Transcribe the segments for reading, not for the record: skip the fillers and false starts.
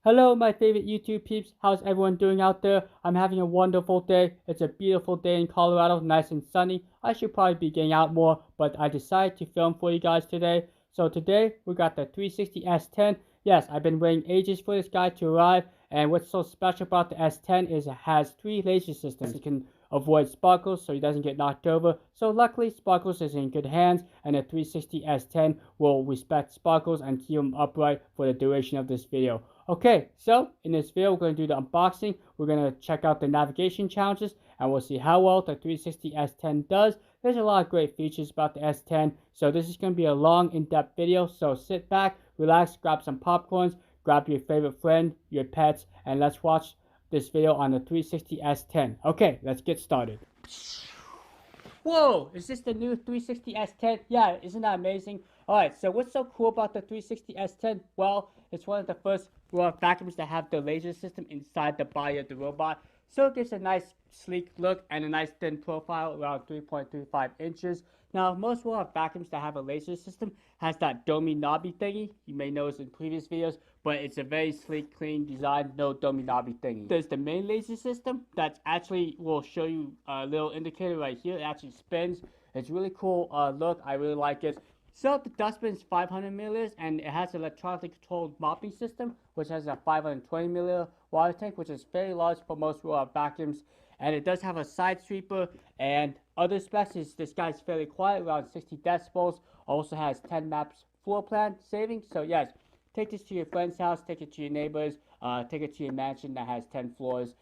Hello, my favorite YouTube peeps. How's everyone doing out there? I'm having a wonderful day. It's a beautiful day in Colorado, nice and sunny. I should probably be getting out more, but I decided to film for you guys today. So today, we got the 360 S10. Yes, I've been waiting ages for this guy to arrive, and what's so special about the S10 is it has 3 laser systems. It can avoid sparkles so he doesn't get knocked over. So luckily, Sparkles is in good hands, and the 360 S10 will respect Sparkles and keep him upright for the duration of this video. Okay, so in this video, we're going to do the unboxing. We're going to check out the navigation challenges, and we'll see how well the 360 S10 does. There's a lot of great features about the S10, so this is going to be a long, in-depth video. So sit back, relax, grab some popcorns, grab your favorite friend, your pets, and let's watch this video on the 360 S10. Okay, let's get started. Whoa, is this the new 360 S10? Yeah, isn't that amazing? Alright, so what's so cool about the 360 S10? Well, it's one of the first vacuums that have the laser system inside the body of the robot. So it gives a nice sleek look and a nice thin profile around 3.35 inches. Now, most robot vacuums that have a laser system has that domey knobby thingy. You may notice in previous videos, but it's a very sleek, clean design, no domey knobby thingy. There's the main laser system that actually will show you a little indicator right here. It actually spins. It's really cool look. I really like it. So the dustbin is 500 milliliters, and it has an electronically controlled mopping system, which has a 520 milliliter water tank, which is very large for most robot vacuums. And it does have a side sweeper, and other specs is this guy's fairly quiet, around 60 decibels. Also has 10 maps floor plan savings. So yes, take this to your friend's house, take it to your neighbors, take it to your mansion that has 10 floors.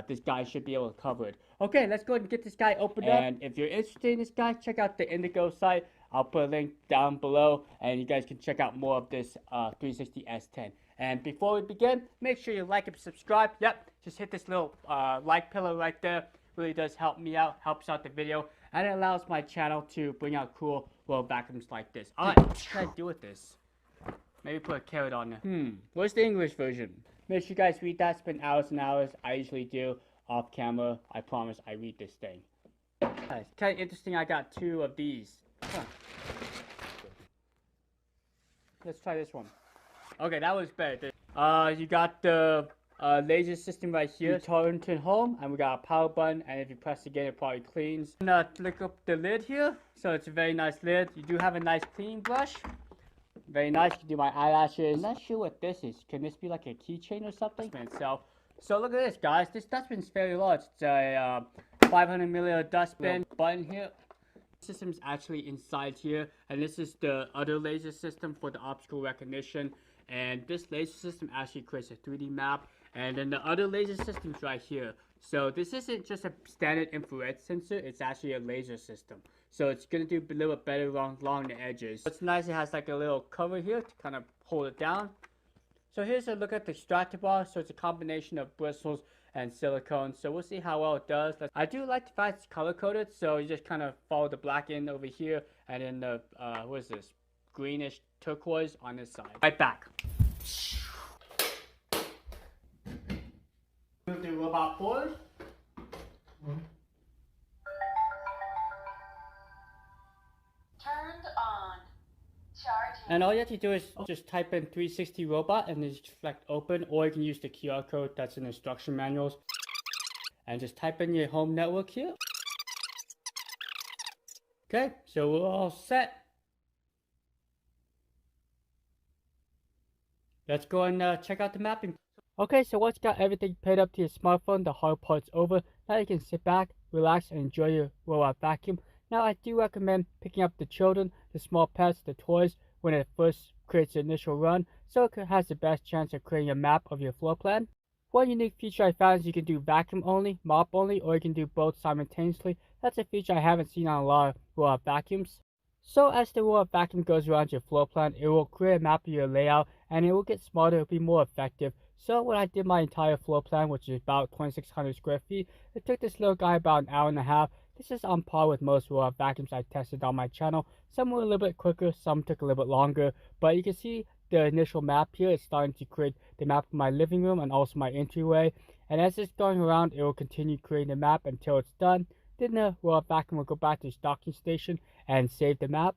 This guy should be able to cover it. Okay, let's go ahead and get this guy opened up. And if you're interested in this guy, check out the Indigo site. I'll put a link down below, and you guys can check out more of this 360 S10. And before we begin, make sure you like and subscribe. Yep, just hit this little like pillar right there. Really does help me out, helps out the video, and it allows my channel to bring out cool little vacuums like this. Alright, what should I do with this? Maybe put a carrot on there. What's the English version? Make sure you guys read that. Spend hours and hours. I usually do off camera. I promise I read this thing. It's kind of interesting. I got 2 of these. Huh. Let's try this one. Okay, that was better. You got the laser system right here. Turn to home, and we got a power button. And if you press again, it probably cleans. Look up the lid here. So it's a very nice lid. You do have a nice cleaning brush. Very nice. You can do my eyelashes. I'm not sure what this is. Can this be like a keychain or something? So look at this, guys. This dustbin's fairly large. It's a 500 milliliter dustbin. Button here. System's actually inside here, and this is the other laser system for the obstacle recognition. And this laser system actually creates a 3D map, and then the other laser system's right here. So this isn't just a standard infrared sensor, it's actually a laser system. So it's gonna do a little bit better along the edges. What's nice, it has like a little cover here to kind of hold it down. So here's a look at the extractor bar. So it's a combination of bristles and silicone. So we'll see how well it does. I do like the fact it's color coded, so you just kind of follow the black end over here, and then the what is this, greenish turquoise on this side. Right back. Move the robot forward. Turned on. Charging. And all you have to do is just type in 360 robot and then just select open, or you can use the QR code that's in the instruction manuals. And just type in your home network here. Okay, so we're all set. Let's go and check out the mapping. Okay, so once you got everything paired up to your smartphone, the hard part's over. Now you can sit back, relax, and enjoy your robot vacuum. Now I do recommend picking up the children, the small pets, the toys when it first creates the initial run, so it has the best chance of creating a map of your floor plan. One unique feature I found is you can do vacuum only, mop only, or you can do both simultaneously. That's a feature I haven't seen on a lot of robot vacuums. So as the robot vacuum goes around your floor plan, it will create a map of your layout, and it will get smarter, it will be more effective. So when I did my entire floor plan, which is about 2,600 square feet, it took this little guy about an hour and a half. This is on par with most robot vacuums I tested on my channel. Some were a little bit quicker, some took a little bit longer, but you can see the initial map here is starting to create the map of my living room and also my entryway. And as it's going around, it will continue creating the map until it's done. Then the robot vacuum will go back to its docking station and save the map.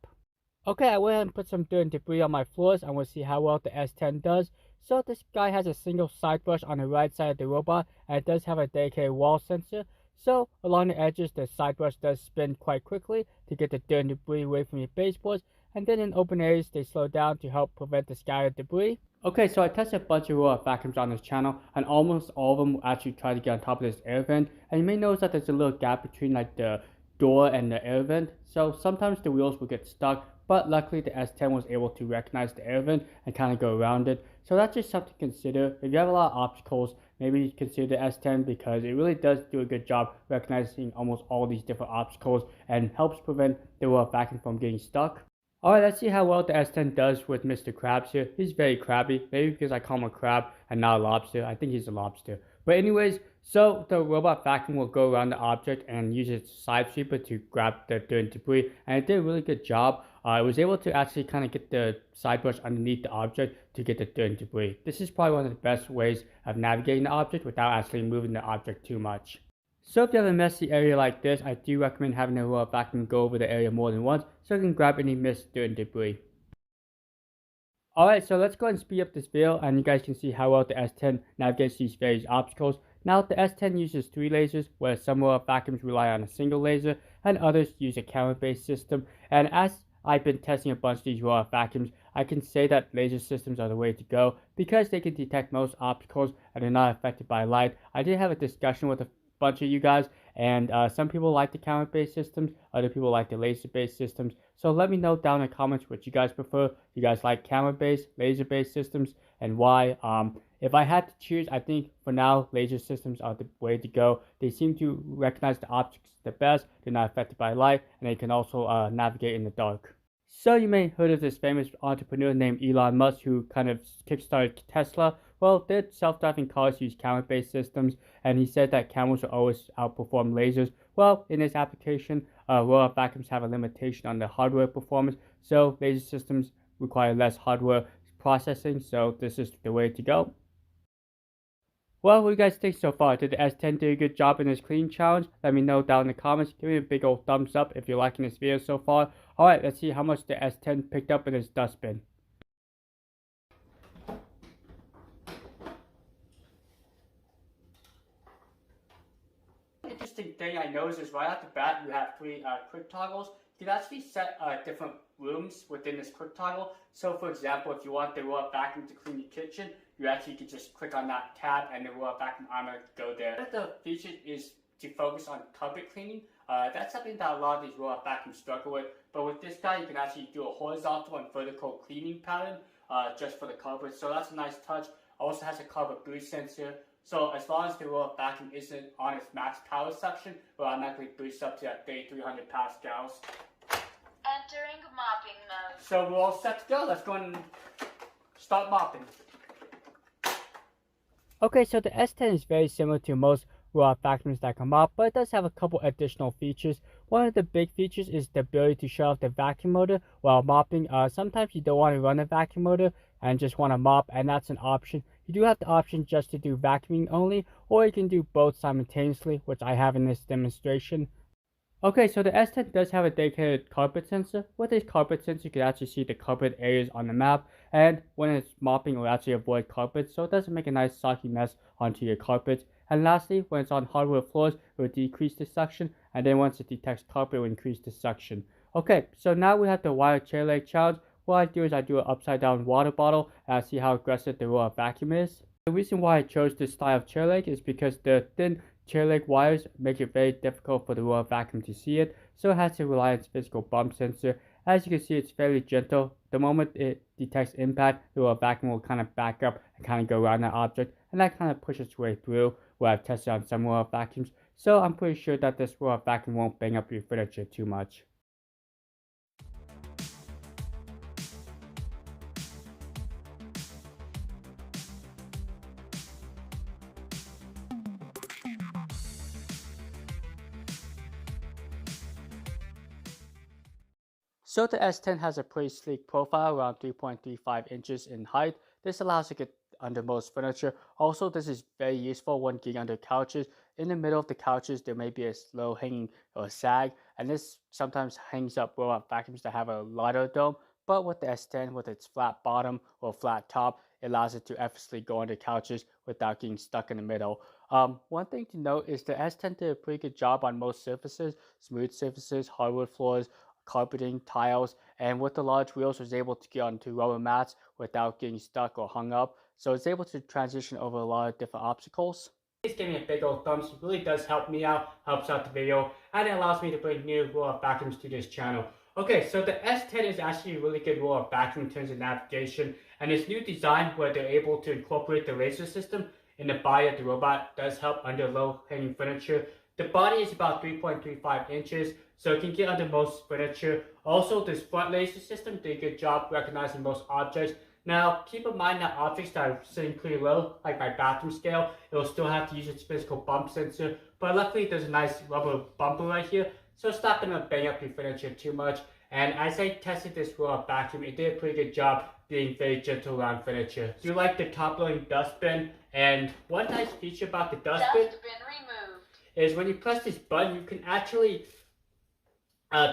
Okay, I went ahead and put some dirt and debris on my floors, and we'll see how well the S10 does. So this guy has a single side brush on the right side of the robot, and it does have a dedicated wall sensor. So along the edges, the side brush does spin quite quickly to get the dirt and debris away from your baseboards, and then in open areas, they slow down to help prevent the scattered debris. Okay, so I tested a bunch of robot vacuums on this channel, and almost all of them actually try to get on top of this air vent, and you may notice that there's a little gap between like the door and the air vent, so sometimes the wheels will get stuck, but luckily the S10 was able to recognize the air vent and kind of go around it. So that's just something to consider. If you have a lot of obstacles, maybe consider the S10 because it really does do a good job recognizing almost all these different obstacles and helps prevent the robot vacuum from getting stuck. Alright, let's see how well the S10 does with Mr. Krabs here. He's very crabby, maybe because I call him a crab and not a lobster. I think he's a lobster. But anyways, so the robot vacuum will go around the object and use its side sweeper to grab the dirt and debris, and it did a really good job. It was able to actually kind of get the side brush underneath the object to get the dirt and debris. This is probably one of the best ways of navigating the object without actually moving the object too much. So if you have a messy area like this, I do recommend having a robot vacuum go over the area more than once so you can grab any missed dirt and debris. Alright, so let's go ahead and speed up this video and you guys can see how well the S10 navigates these various obstacles. Now the S10 uses 3 lasers, where some robot vacuums rely on a single laser and others use a camera-based system. And as I've been testing a bunch of these robot vacuums, I can say that laser systems are the way to go because they can detect most obstacles and are not affected by light. I did have a discussion with a bunch of you guys, and some people like the camera-based systems, other people like the laser-based systems. So let me know down in the comments what you guys prefer. You guys like camera-based, laser-based systems, and why. If I had to choose, I think for now laser systems are the way to go. They seem to recognize the objects the best. They're not affected by light, and they can also navigate in the dark. So you may have heard of this famous entrepreneur named Elon Musk who kind of kickstarted Tesla. Well, their self-driving cars use camera-based systems, and he said that cameras will always outperform lasers. Well, in this application, robot vacuums have a limitation on the hardware performance, so laser systems require less hardware processing, so this is the way to go. Well, what do you guys think so far? Did the S10 do a good job in this cleaning challenge? Let me know down in the comments. Give me a big old thumbs up if you're liking this video so far. Alright, let's see how much the S10 picked up in its dustbin. Interesting thing I noticed is right off the bat you have 3 quick toggles. You can actually set different rooms within this quick toggle. So for example, if you want the robot vacuum to clean your kitchen, you actually can just click on that tab and the robot vacuum automatically go there. One of the features is to focus on carpet cleaning. That's something that a lot of these robot vacuums struggle with. But with this guy, you can actually do a horizontal and vertical cleaning pattern just for the carpet. So that's a nice touch. Also has a carpet boost sensor. So as long as the robot vacuum isn't on its max power section, it will automatically boost up to that 3,300 pascals. Entering mopping mode. So we're all set to go. Let's go and start mopping. Okay, so the S10 is very similar to most robot vacuums that come up, but it does have a couple additional features. One of the big features is the ability to shut off the vacuum motor while mopping. Sometimes you don't want to run a vacuum motor and just want to mop, and that's an option. You do have the option just to do vacuuming only, or you can do both simultaneously, which I have in this demonstration. Okay, so the S10 does have a dedicated carpet sensor. With this carpet sensor, you can actually see the carpet areas on the map, and when it's mopping, it will actually avoid carpet, so it doesn't make a nice soggy mess onto your carpets. And lastly, when it's on hardwood floors, it will decrease the suction, and then once it detects carpet, it will increase the suction. Okay, so now we have the wire chair leg challenge. What I do is I do an upside down water bottle, and I see how aggressive the robot vacuum is. The reason why I chose this style of chair leg is because the thin chair leg wires make it very difficult for the robot vacuum to see it, so it has to rely on its physical bump sensor. As you can see, it's fairly gentle. The moment it detects impact, the robot vacuum will kind of back up and kind of go around that object, and that kind of pushes its way through, where I've tested on some robot vacuums, so I'm pretty sure that this robot vacuum won't bang up your furniture too much. So the S10 has a pretty sleek profile, around 3.35 inches in height. This allows it to get under most furniture. Also, this is very useful when getting under couches. In the middle of the couches, there may be a low hanging or sag, and this sometimes hangs up robot vacuums that have a lighter dome. But with the S10, with its flat bottom or flat top, it allows it to effortlessly go onto couches without getting stuck in the middle. One thing to note is the S10 did a pretty good job on most surfaces, smooth surfaces, hardwood floors, carpeting, tiles, and with the large wheels was able to get onto rubber mats without getting stuck or hung up. So it's able to transition over a lot of different obstacles. Please give me a big old thumbs. It really does help me out, helps out the video, and it allows me to bring new roll-off vacuums to this channel. Okay, so the S10 is actually a really good roll-off vacuum in terms of navigation, and this new design where they're able to incorporate the laser system in the body of the robot does help under low-hanging furniture. The body is about 3.35 inches, so it can get under most furniture. Also, this front laser system did a good job recognizing most objects. Now, keep in mind that objects that are sitting pretty low, like my bathroom scale, it will still have to use its physical bump sensor, but luckily there's a nice rubber bumper right here, so it's not going to bang up your furniture too much. And as I tested this roll-off vacuum, it did a pretty good job being very gentle around furniture. Do you like the top-loading dustbin? And one nice feature about the dustbin is when you press this button, you can actually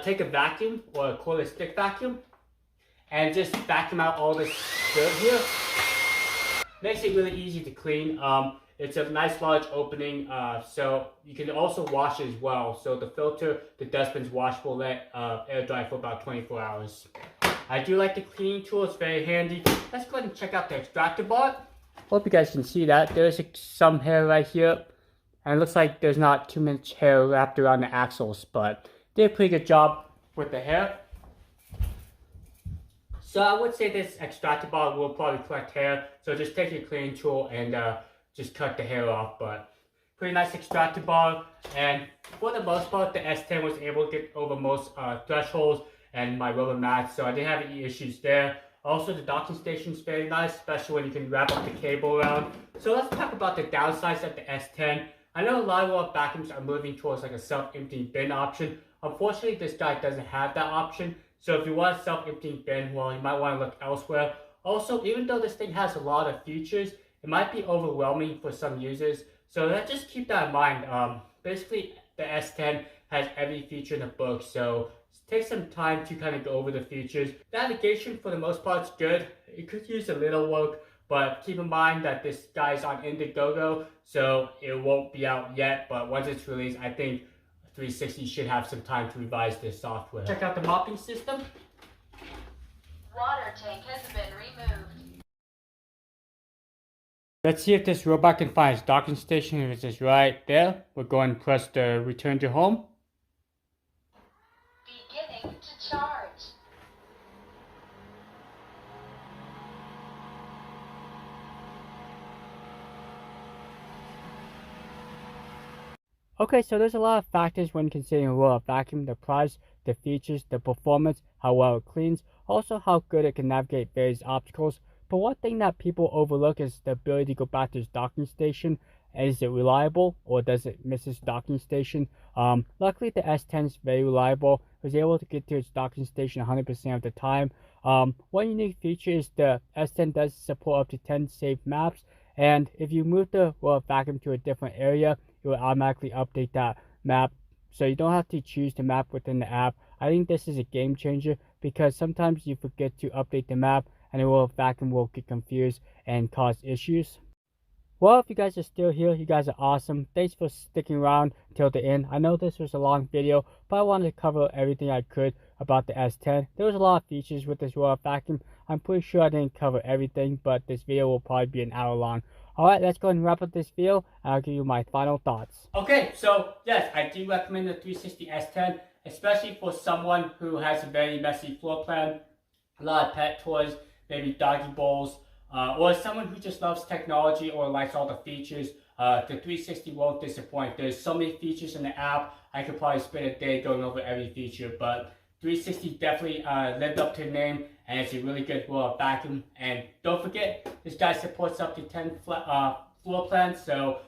take a vacuum or a cordless stick vacuum and just vacuum out all this dirt here. Makes it really easy to clean. It's a nice large opening, so you can also wash it as well. So the filter, the dustbin's washable, let air dry for about 24 hours. I do like the cleaning tool, it's very handy. Let's go ahead and check out the extractor bar. Hope you guys can see that. There's some hair right here, and it looks like there's not too much hair wrapped around the axles, but did a pretty good job with the hair. So I would say this extractor bar will probably collect hair, so just take your cleaning tool and just cut the hair off. But pretty nice extractor bar, and for the most part the S10 was able to get over most thresholds and my rubber mats, so I didn't have any issues there. Also, the docking station is very nice, especially when you can wrap up the cable around. So let's talk about the downsides of the S10. I know a lot of roll-off vacuums are moving towards like a self-emptying bin option. Unfortunately, this guy doesn't have that option. So if you want a self-emptying bin, well, you might want to look elsewhere. Also, even though this thing has a lot of features, it might be overwhelming for some users. So just keep that in mind. Basically, the S10 has every feature in the book, so take some time to kind of go over the features. Navigation, for the most part, is good. It could use a little work, but keep in mind that this guy's on Indiegogo, so it won't be out yet. But once it's released, I think 360 should have some time to revise this software. Check out the mopping system. Water tank has been removed. Let's see if this robot can find its docking station. If it's just right there, we'll go and press the return to home. Beginning to charge. Okay, so there's a lot of factors when considering a roll-off vacuum: the price, the features, the performance, how well it cleans, also how good it can navigate various obstacles. But one thing that people overlook is the ability to go back to its docking station. Is it reliable, or does it miss its docking station? Luckily, the S10 is very reliable. It was able to get to its docking station 100% of the time. One unique feature is the S10 does support up to 10 saved maps, and if you move the roll-off vacuum to a different area, it will automatically update that map, so you don't have to choose the map within the app. I think this is a game changer because sometimes you forget to update the map and the roll-off vacuum will get confused and cause issues. Well, if you guys are still here, you guys are awesome. Thanks for sticking around till the end. I know this was a long video, but I wanted to cover everything I could about the S10. There was a lot of features with this roll-off vacuum. I'm pretty sure I didn't cover everything, but this video will probably be an hour long. Alright, let's go ahead and wrap up this video, and I'll give you my final thoughts. Okay, so yes, I do recommend the 360 S10, especially for someone who has a very messy floor plan, a lot of pet toys, maybe doggy bowls, or someone who just loves technology or likes all the features. The 360 won't disappoint. There's so many features in the app, I could probably spend a day going over every feature, but 360 definitely lived up to the name, and it's a really good roll-off vacuum. And don't forget, this guy supports up to 10 floor plans, so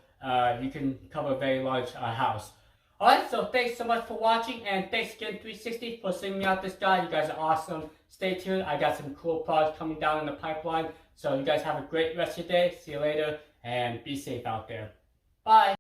you can cover a very large house. Alright, so thanks so much for watching, and thanks again 360 for sending me out this guy. You guys are awesome. Stay tuned, I got some cool products coming down in the pipeline. So you guys have a great rest of your day. See you later, and be safe out there. Bye.